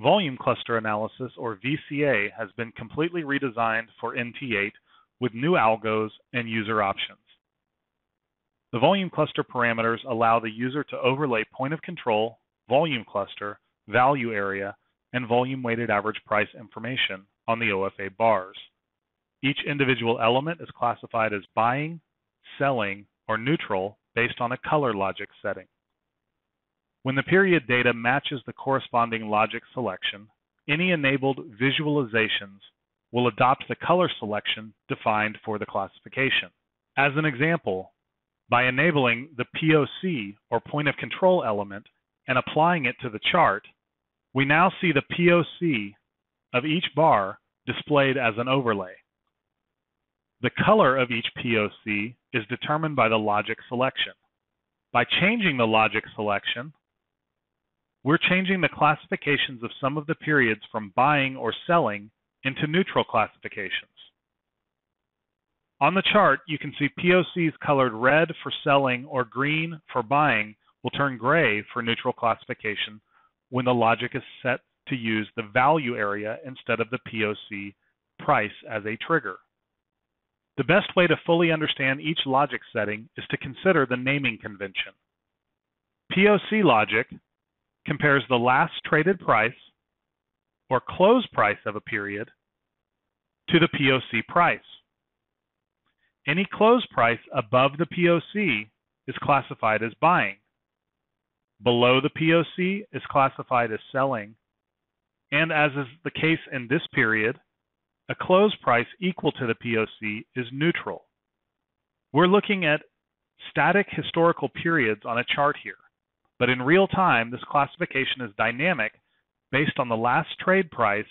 Volume Cluster Analysis, or VCA, has been completely redesigned for NT8 with new algos and user options. The volume cluster parameters allow the user to overlay point of control, volume cluster, value area, and volume weighted average price information on the OFA bars. Each individual element is classified as buying, selling, or neutral based on a color logic setting. When the period data matches the corresponding logic selection, any enabled visualizations will adopt the color selection defined for the classification. As an example, by enabling the POC, or point of control element, and applying it to the chart, we now see the POC of each bar displayed as an overlay. The color of each POC is determined by the logic selection. By changing the logic selection, we're changing the classifications of some of the periods from buying or selling into neutral classifications. On the chart, you can see POCs colored red for selling or green for buying will turn gray for neutral classification when the logic is set to use the value area instead of the POC price as a trigger. The best way to fully understand each logic setting is to consider the naming convention. POC logic compares the last traded price, or close price of a period, to the POC price. Any close price above the POC is classified as buying. Below the POC is classified as selling, and as is the case in this period, a close price equal to the POC is neutral. We're looking at static historical periods on a chart here, but in real time, this classification is dynamic based on the last trade price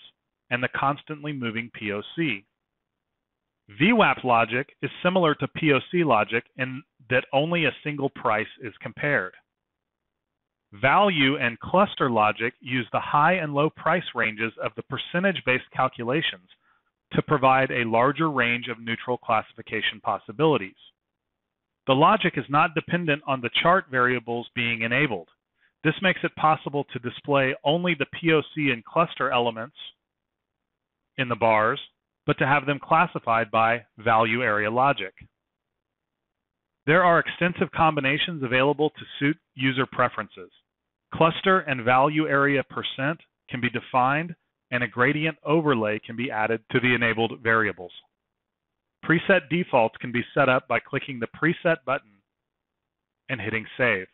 and the constantly moving POC. VWAP logic is similar to POC logic in that only a single price is compared. Value and cluster logic use the high and low price ranges of the percentage-based calculations to provide a larger range of neutral classification possibilities. The logic is not dependent on the chart variables being enabled. This makes it possible to display only the POC and cluster elements in the bars, but to have them classified by value area logic. There are extensive combinations available to suit user preferences. Cluster and value area percent can be defined, and a gradient overlay can be added to the enabled variables. Preset defaults can be set up by clicking the Preset button and hitting Save.